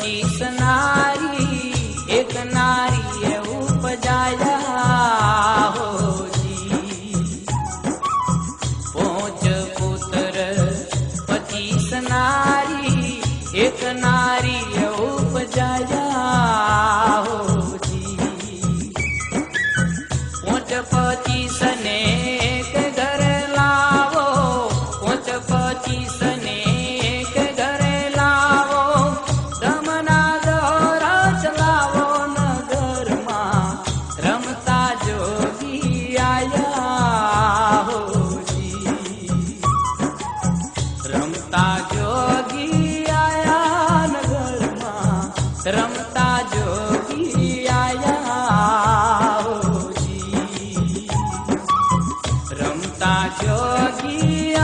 25 नारी एक नारी उपजाया हो जी। 5 पुत्र 25 नारी एक नारी उपजाया हो जी। 5-25 ने एक घर लावो, 5-25 ने एक घर लावो, रमना दौरा चलावो नगर में रमता जोगी आया हो जी। रमता जोगी आया नगर में रमता जोगी आया हो जी। रमता जोगी